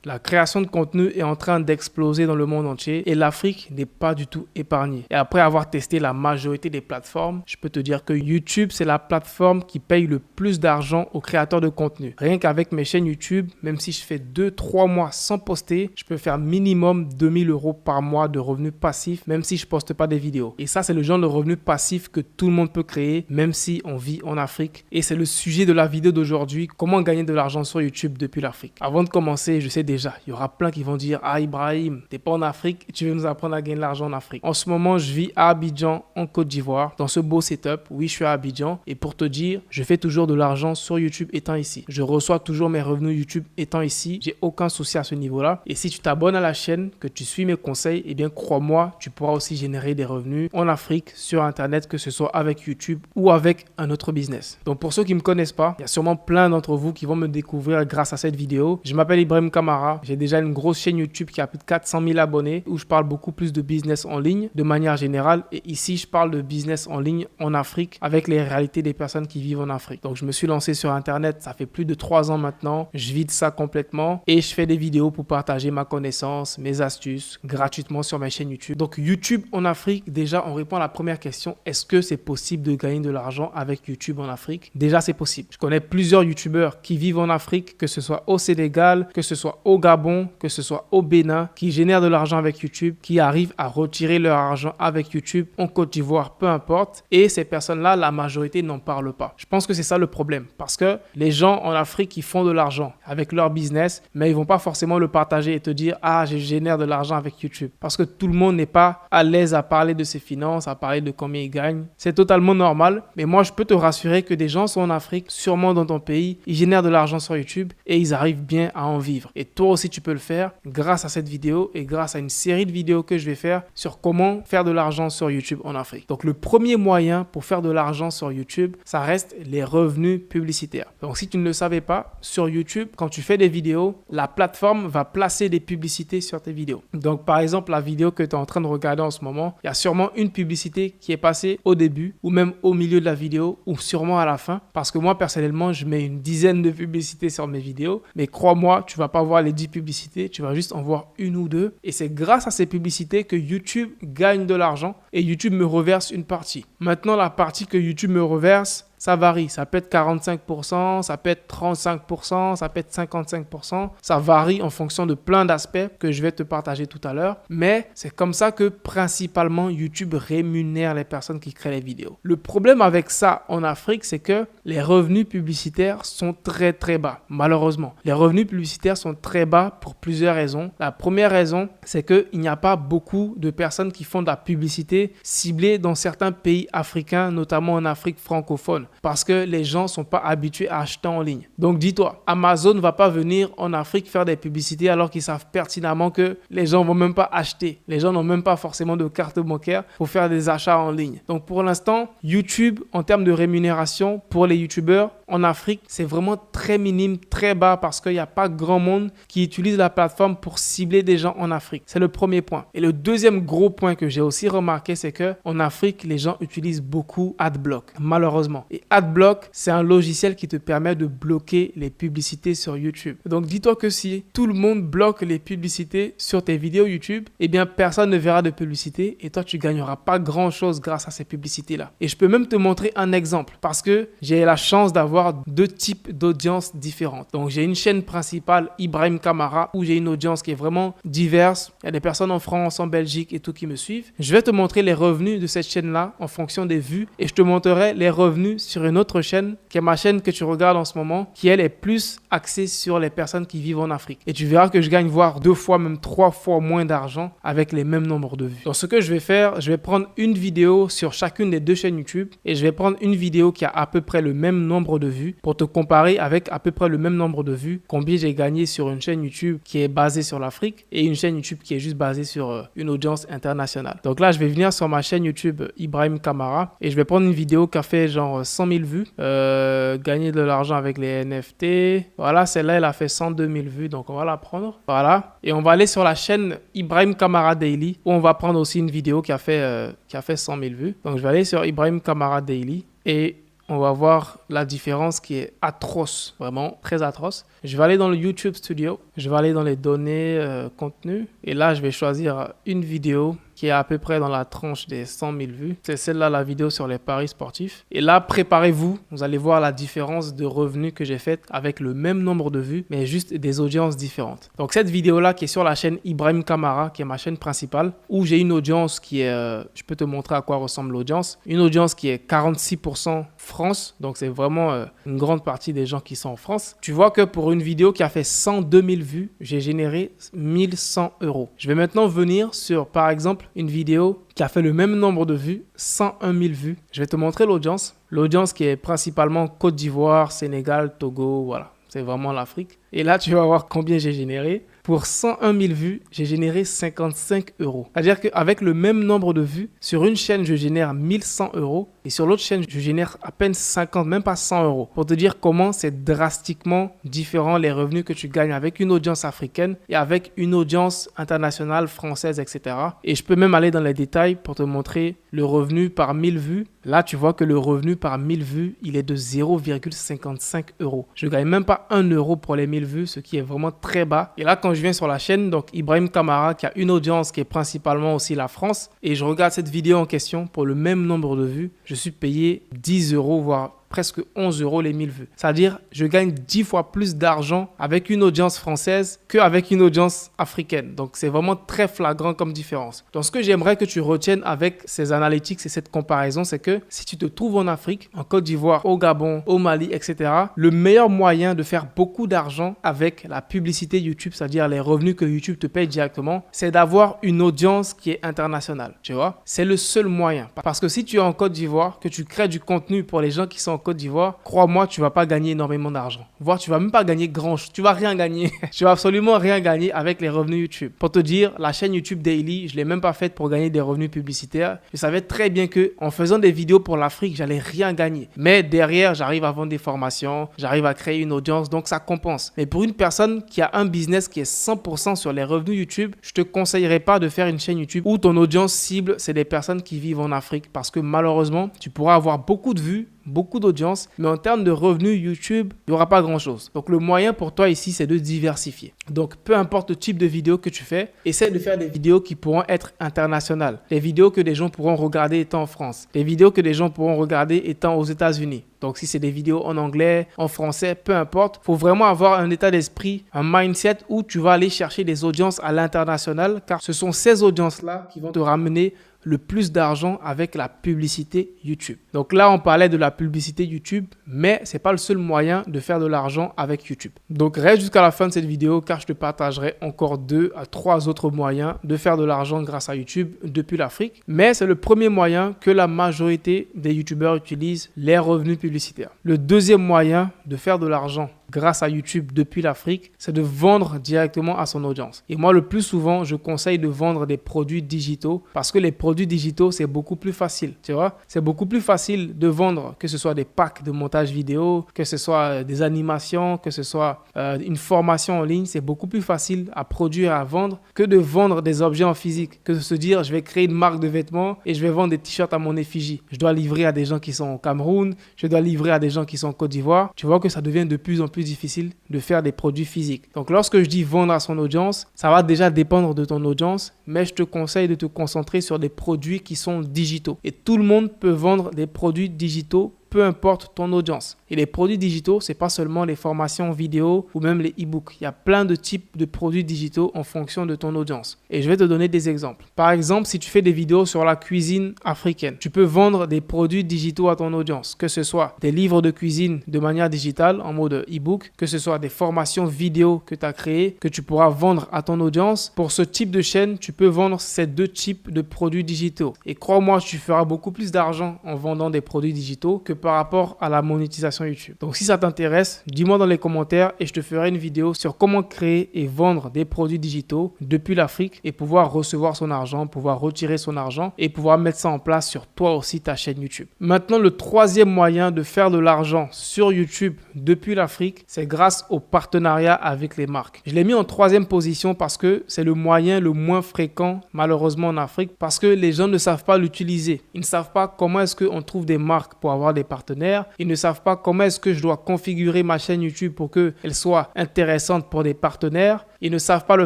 La création de contenu est en train d'exploser dans le monde entier et l'Afrique n'est pas du tout épargnée. Et après avoir testé la majorité des plateformes, je peux te dire que YouTube, c'est la plateforme qui paye le plus d'argent aux créateurs de contenu. Rien qu'avec mes chaînes YouTube, même si je fais 2-3 mois sans poster, je peux faire minimum 2000 € par mois de revenus passifs, même si je poste pas des vidéos. Et ça, c'est le genre de revenus passifs que tout le monde peut créer, même si on vit en Afrique. Et c'est le sujet de la vidéo d'aujourd'hui, comment gagner de l'argent sur YouTube depuis l'Afrique. Avant de commencer, je sais déjà, il y aura plein qui vont dire « Ah Ibrahim, t'es pas en Afrique et tu veux nous apprendre à gagner de l'argent en Afrique. » En ce moment, je vis à Abidjan, en Côte d'Ivoire, dans ce beau setup. Oui, je suis à Abidjan. Et pour te dire, je fais toujours de l'argent sur YouTube étant ici. Je reçois toujours mes revenus YouTube étant ici. J'ai aucun souci à ce niveau-là. Et si tu t'abonnes à la chaîne, que tu suis mes conseils, eh bien crois-moi, tu pourras aussi générer des revenus en Afrique, sur Internet, que ce soit avec YouTube ou avec un autre business. Donc pour ceux qui ne me connaissent pas, il y a sûrement plein d'entre vous qui vont me découvrir grâce à cette vidéo. Je m'appelle Ibrahim Kamara. J'ai déjà une grosse chaîne YouTube qui a plus de 400 000 abonnés où je parle beaucoup plus de business en ligne de manière générale. Et ici, je parle de business en ligne en Afrique avec les réalités des personnes qui vivent en Afrique. Donc, je me suis lancé sur Internet. Ça fait plus de 3 ans maintenant. Je vis de ça complètement et je fais des vidéos pour partager ma connaissance, mes astuces gratuitement sur ma chaîne YouTube. Donc, YouTube en Afrique, déjà, on répond à la première question. Est-ce que c'est possible de gagner de l'argent avec YouTube en Afrique? Déjà, c'est possible. Je connais plusieurs YouTubeurs qui vivent en Afrique, que ce soit au Sénégal, que ce soit au Gabon, que ce soit au Bénin, qui génèrent de l'argent avec YouTube, qui arrivent à retirer leur argent avec YouTube en Côte d'Ivoire, peu importe. Et ces personnes-là, la majorité n'en parlent pas. Je pense que c'est ça le problème parce que les gens en Afrique, ils font de l'argent avec leur business, mais ils vont pas forcément le partager et te dire « Ah, je génère de l'argent avec YouTube ». Parce que tout le monde n'est pas à l'aise à parler de ses finances, à parler de combien il gagne. C'est totalement normal, mais moi, je peux te rassurer que des gens sont en Afrique, sûrement dans ton pays, ils génèrent de l'argent sur YouTube et ils arrivent bien à en vivre. Et toi aussi, tu peux le faire grâce à cette vidéo et grâce à une série de vidéos que je vais faire sur comment faire de l'argent sur YouTube en Afrique. Donc, le premier moyen pour faire de l'argent sur YouTube, ça reste les revenus publicitaires. Donc, si tu ne le savais pas, sur YouTube, quand tu fais des vidéos, la plateforme va placer des publicités sur tes vidéos. Donc, par exemple, la vidéo que tu es en train de regarder en ce moment, il y a sûrement une publicité qui est passée au début ou même au milieu de la vidéo ou sûrement à la fin. Parce que moi, personnellement, je mets une dizaine de publicités sur mes vidéos. Mais crois-moi, tu ne vas pas voir les 10 publicités, tu vas juste en voir une ou deux. Et c'est grâce à ces publicités que YouTube gagne de l'argent et YouTube me reverse une partie. Maintenant, la partie que YouTube me reverse, ça varie. Ça peut être 45%, ça peut être 35%, ça peut être 55%. Ça varie en fonction de plein d'aspects que je vais te partager tout à l'heure. Mais c'est comme ça que principalement YouTube rémunère les personnes qui créent les vidéos. Le problème avec ça en Afrique, c'est que les revenus publicitaires sont très très bas, malheureusement. Les revenus publicitaires sont très bas pour plusieurs raisons. La première raison, c'est qu'il n'y a pas beaucoup de personnes qui font de la publicité ciblée dans certains pays africains, notamment en Afrique francophone. Parce que les gens ne sont pas habitués à acheter en ligne. Donc dis-toi, Amazon ne va pas venir en Afrique faire des publicités alors qu'ils savent pertinemment que les gens ne vont même pas acheter. Les gens n'ont même pas forcément de carte bancaire pour faire des achats en ligne. Donc pour l'instant, YouTube, en termes de rémunération pour les YouTubeurs en Afrique, c'est vraiment très minime, très bas parce qu'il n'y a pas grand monde qui utilise la plateforme pour cibler des gens en Afrique. C'est le premier point. Et le deuxième gros point que j'ai aussi remarqué, c'est qu'en Afrique, les gens utilisent beaucoup AdBlock, malheureusement. Et AdBlock, c'est un logiciel qui te permet de bloquer les publicités sur YouTube. Donc, dis-toi que si tout le monde bloque les publicités sur tes vidéos YouTube, eh bien, personne ne verra de publicité et toi, tu gagneras pas grand-chose grâce à ces publicités-là. Et je peux même te montrer un exemple parce que j'ai la chance d'avoir deux types d'audiences différentes. Donc, j'ai une chaîne principale, Ibrahim Kamara, où j'ai une audience qui est vraiment diverse. Il y a des personnes en France, en Belgique et tout qui me suivent. Je vais te montrer les revenus de cette chaîne-là en fonction des vues et je te montrerai les revenus sur une autre chaîne qui est ma chaîne que tu regardes en ce moment, qui elle est plus axée sur les personnes qui vivent en Afrique. Et tu verras que je gagne voire 2 fois, même 3 fois moins d'argent avec les mêmes nombres de vues. Donc, ce que je vais faire, je vais prendre une vidéo sur chacune des deux chaînes YouTube et je vais prendre une vidéo qui a à peu près le même nombre de vues pour te comparer avec à peu près le même nombre de vues, combien j'ai gagné sur une chaîne YouTube qui est basée sur l'Afrique et une chaîne YouTube qui est juste basée sur une audience internationale. Donc là, je vais venir sur ma chaîne YouTube Ibrahim Kamara et je vais prendre une vidéo qui a fait genre 100 000 vues, gagner de l'argent avec les NFT. Voilà, celle-là, elle a fait 102 000 vues, donc on va la prendre. Voilà, et on va aller sur la chaîne Ibrahim Kamara Daily où on va prendre aussi une vidéo qui a fait 100 000 vues. Donc je vais aller sur Ibrahim Kamara Daily et on va voir la différence qui est atroce, vraiment très atroce. Je vais aller dans le YouTube Studio, je vais aller dans les données contenu et là, je vais choisir une vidéo qui est à peu près dans la tranche des 100 000 vues. C'est celle-là, la vidéo sur les paris sportifs. Et là, préparez-vous, vous allez voir la différence de revenus que j'ai faite avec le même nombre de vues, mais juste des audiences différentes. Donc cette vidéo-là qui est sur la chaîne Ibrahim Kamara, qui est ma chaîne principale, où j'ai une audience qui est, je peux te montrer à quoi ressemble l'audience, une audience qui est 46% France, donc c'est vraiment une grande partie des gens qui sont en France. Tu vois que pour une vidéo qui a fait 102 000 vues, j'ai généré 1100 €. Je vais maintenant venir sur, par exemple, une vidéo qui a fait le même nombre de vues, 101 000 vues. Je vais te montrer l'audience. L'audience qui est principalement Côte d'Ivoire, Sénégal, Togo, voilà. C'est vraiment l'Afrique. Et là, tu vas voir combien j'ai généré. Pour 101 000 vues, j'ai généré 55 €. C'est-à-dire qu'avec le même nombre de vues, sur une chaîne, je génère 1100 € et sur l'autre chaîne, je génère à peine 50, même pas 100 €. Pour te dire comment c'est drastiquement différent les revenus que tu gagnes avec une audience africaine et avec une audience internationale, française, etc. Et je peux même aller dans les détails pour te montrer le revenu par 1000 vues. Là, tu vois que le revenu par 1000 vues, il est de 0,55 €. Je ne gagne même pas 1 € pour les 1000 vues, ce qui est vraiment très bas. Et là, quand je viens sur la chaîne, donc Ibrahim Kamara, qui a une audience qui est principalement aussi la France, et je regarde cette vidéo en question pour le même nombre de vues, je suis payé 10 €, voire presque 11 € les 1000 vues. C'est-à-dire, je gagne 10 fois plus d'argent avec une audience française qu'avec une audience africaine. Donc, c'est vraiment très flagrant comme différence. Donc, ce que j'aimerais que tu retiennes avec ces analytics et cette comparaison, c'est que si tu te trouves en Afrique, en Côte d'Ivoire, au Gabon, au Mali, etc., le meilleur moyen de faire beaucoup d'argent avec la publicité YouTube, c'est-à-dire les revenus que YouTube te paye directement, c'est d'avoir une audience qui est internationale. Tu vois? C'est le seul moyen. Parce que si tu es en Côte d'Ivoire, que tu crées du contenu pour les gens qui sont en Côte d'Ivoire, crois-moi, tu vas pas gagner énormément d'argent. Voire, tu vas même pas gagner grand-chose. Tu vas rien gagner. Tu vas absolument rien gagner avec les revenus YouTube. Pour te dire, la chaîne YouTube Daily, je l'ai même pas faite pour gagner des revenus publicitaires. Je savais très bien que en faisant des vidéos pour l'Afrique, j'allais rien gagner. Mais derrière, j'arrive à vendre des formations, j'arrive à créer une audience, donc ça compense. Mais pour une personne qui a un business qui est 100% sur les revenus YouTube, je te conseillerais pas de faire une chaîne YouTube où ton audience cible, c'est des personnes qui vivent en Afrique parce que malheureusement, tu pourras avoir beaucoup de vues, beaucoup d'audience, mais en termes de revenus YouTube, il n'y aura pas grand-chose. Donc, le moyen pour toi ici, c'est de diversifier. Donc, peu importe le type de vidéo que tu fais, essaie de faire des vidéos qui pourront être internationales. Des vidéos que des gens pourront regarder étant en France. Des vidéos que des gens pourront regarder étant aux États-Unis. Donc, si c'est des vidéos en anglais, en français, peu importe, il faut vraiment avoir un état d'esprit, un mindset où tu vas aller chercher des audiences à l'international, car ce sont ces audiences-là qui vont te ramener le plus d'argent avec la publicité YouTube. Donc là, on parlait de la publicité YouTube, mais ce n'est pas le seul moyen de faire de l'argent avec YouTube. Donc reste jusqu'à la fin de cette vidéo car je te partagerai encore 2 à 3 autres moyens de faire de l'argent grâce à YouTube depuis l'Afrique. Mais c'est le premier moyen que la majorité des YouTubeurs utilisent, les revenus publicitaires. Le deuxième moyen de faire de l'argent grâce à YouTube depuis l'Afrique, c'est de vendre directement à son audience. Et moi, le plus souvent, je conseille de vendre des produits digitaux parce que les produits digitaux, c'est beaucoup plus facile. Tu vois, c'est beaucoup plus facile de vendre que ce soit des packs de montage vidéo, que ce soit des animations, que ce soit une formation en ligne. C'est beaucoup plus facile à produire et à vendre que de vendre des objets en physique, que de se dire, je vais créer une marque de vêtements et je vais vendre des t-shirts à mon effigie. Je dois livrer à des gens qui sont au Cameroun, je dois livrer à des gens qui sont en Côte d'Ivoire. Tu vois que ça devient de plus en plus difficile de faire des produits physiques. Donc lorsque je dis vendre à son audience, ça va déjà dépendre de ton audience, mais je te conseille de te concentrer sur des produits qui sont digitaux. Et tout le monde peut vendre des produits digitaux, peu importe ton audience. Et les produits digitaux, c'est pas seulement les formations vidéo ou même les e-books. Il y a plein de types de produits digitaux en fonction de ton audience. Et je vais te donner des exemples. Par exemple, si tu fais des vidéos sur la cuisine africaine, tu peux vendre des produits digitaux à ton audience, que ce soit des livres de cuisine de manière digitale en mode e-book, que ce soit des formations vidéo que tu as créées, que tu pourras vendre à ton audience. Pour ce type de chaîne, tu peux vendre ces 2 types de produits digitaux. Et crois-moi, tu feras beaucoup plus d'argent en vendant des produits digitaux que par rapport à la monétisation YouTube. Donc si ça t'intéresse, dis-moi dans les commentaires et je te ferai une vidéo sur comment créer et vendre des produits digitaux depuis l'Afrique et pouvoir recevoir son argent, pouvoir retirer son argent et pouvoir mettre ça en place sur toi aussi ta chaîne YouTube. Maintenant, le troisième moyen de faire de l'argent sur YouTube depuis l'Afrique, c'est grâce au partenariat avec les marques. Je l'ai mis en 3e position parce que c'est le moyen le moins fréquent malheureusement en Afrique parce que les gens ne savent pas l'utiliser. Ils ne savent pas comment est-ce qu'on trouve des marques pour avoir des partenaires. Ils ne savent pas comment est-ce que je dois configurer ma chaîne YouTube pour qu'elle soit intéressante pour des partenaires. Ils ne savent pas le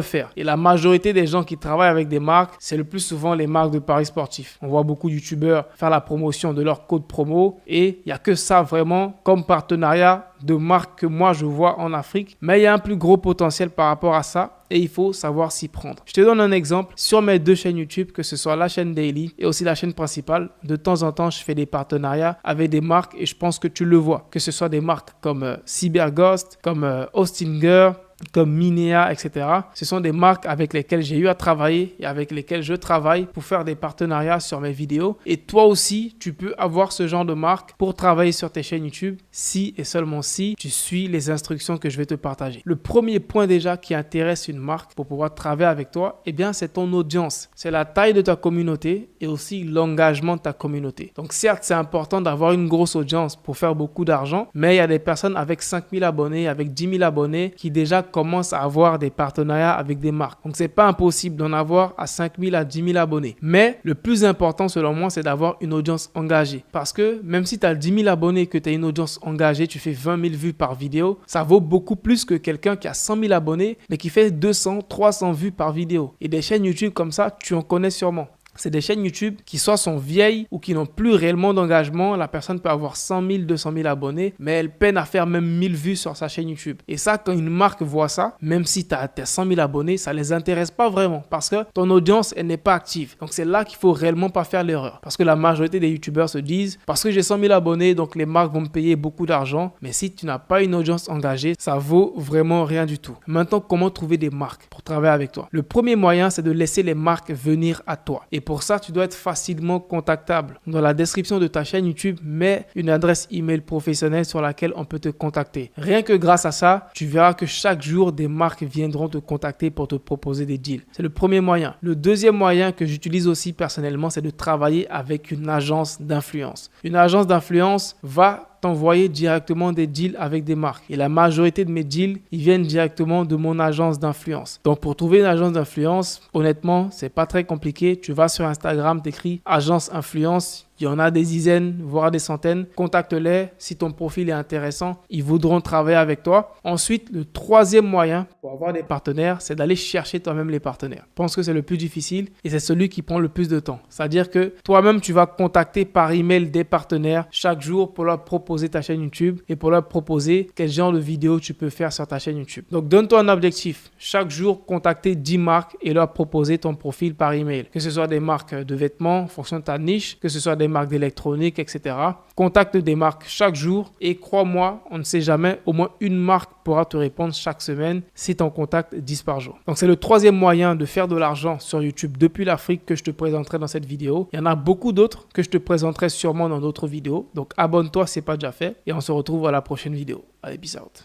faire. Et la majorité des gens qui travaillent avec des marques, c'est le plus souvent les marques de paris sportifs. On voit beaucoup de youtubeurs faire la promotion de leur code promo et il n'y a que ça vraiment comme partenariat de marques que moi je vois en Afrique. Mais il y a un plus gros potentiel par rapport à ça et il faut savoir s'y prendre. Je te donne un exemple. Sur mes 2 chaînes YouTube, que ce soit la chaîne Daily et aussi la chaîne principale, de temps en temps, je fais des partenariats avec des marques et je pense que tu le vois. Que ce soit des marques comme CyberGhost, comme Hostinger, comme Minea, etc. Ce sont des marques avec lesquelles j'ai eu à travailler et avec lesquelles je travaille pour faire des partenariats sur mes vidéos. Et toi aussi, tu peux avoir ce genre de marque pour travailler sur tes chaînes YouTube si et seulement si tu suis les instructions que je vais te partager. Le premier point déjà qui intéresse une marque pour pouvoir travailler avec toi, eh bien, c'est ton audience. C'est la taille de ta communauté et aussi l'engagement de ta communauté. Donc certes, c'est important d'avoir une grosse audience pour faire beaucoup d'argent, mais il y a des personnes avec 5000 abonnés, avec 10 000 abonnés qui déjà commencent à avoir des partenariats avec des marques. Donc, c'est pas impossible d'en avoir à 5000 à 10 000 abonnés. Mais le plus important, selon moi, c'est d'avoir une audience engagée. Parce que même si tu as 10 000 abonnés, que tu as une audience engagée, tu fais 20 000 vues par vidéo, ça vaut beaucoup plus que quelqu'un qui a 100 000 abonnés, mais qui fait 200, 300 vues par vidéo. Et des chaînes YouTube comme ça, tu en connais sûrement. C'est des chaînes YouTube qui soit sont vieilles ou qui n'ont plus réellement d'engagement. La personne peut avoir 100 000, 200 000 abonnés, mais elle peine à faire même 1000 vues sur sa chaîne YouTube. Et ça, quand une marque voit ça, même si tu as 100 000 abonnés, ça ne les intéresse pas vraiment parce que ton audience, elle n'est pas active. Donc, c'est là qu'il ne faut réellement pas faire l'erreur. Parce que la majorité des YouTubeurs se disent, parce que j'ai 100 000 abonnés, donc les marques vont me payer beaucoup d'argent. Mais si tu n'as pas une audience engagée, ça vaut vraiment rien du tout. Maintenant, comment trouver des marques pour travailler avec toi? Le premier moyen, c'est de laisser les marques venir à toi. Et pour ça, tu dois être facilement contactable. Dans la description de ta chaîne YouTube, mets une adresse email professionnelle sur laquelle on peut te contacter. Rien que grâce à ça, tu verras que chaque jour, des marques viendront te contacter pour te proposer des deals. C'est le premier moyen. Le deuxième moyen que j'utilise aussi personnellement, c'est de travailler avec une agence d'influence. Une agence d'influence va t'envoyer directement des deals avec des marques. Et la majorité de mes deals, ils viennent directement de mon agence d'influence. Donc, pour trouver une agence d'influence, honnêtement, c'est pas très compliqué. Tu vas sur Instagram, t'écris agence influence. Il y en a des dizaines, voire des centaines. Contacte-les. Si ton profil est intéressant, ils voudront travailler avec toi. Ensuite, le troisième moyen pour avoir des partenaires, c'est d'aller chercher toi-même les partenaires. Je pense que c'est le plus difficile et c'est celui qui prend le plus de temps. C'est-à-dire que toi-même, tu vas contacter par email des partenaires chaque jour pour leur proposer ta chaîne YouTube et pour leur proposer quel genre de vidéo tu peux faire sur ta chaîne YouTube. Donc, donne-toi un objectif. Chaque jour, contacter 10 marques et leur proposer ton profil par email. Que ce soit des marques de vêtements en fonction de ta niche, que ce soit des marques d'électronique, etc. Contacte des marques chaque jour et crois-moi, on ne sait jamais, au moins une marque pourra te répondre chaque semaine si tu en contactes 10 par jour. Donc, c'est le troisième moyen de faire de l'argent sur YouTube depuis l'Afrique que je te présenterai dans cette vidéo. Il y en a beaucoup d'autres que je te présenterai sûrement dans d'autres vidéos. Donc, abonne-toi si ce n'est pas déjà fait et on se retrouve à la prochaine vidéo. Allez, peace out.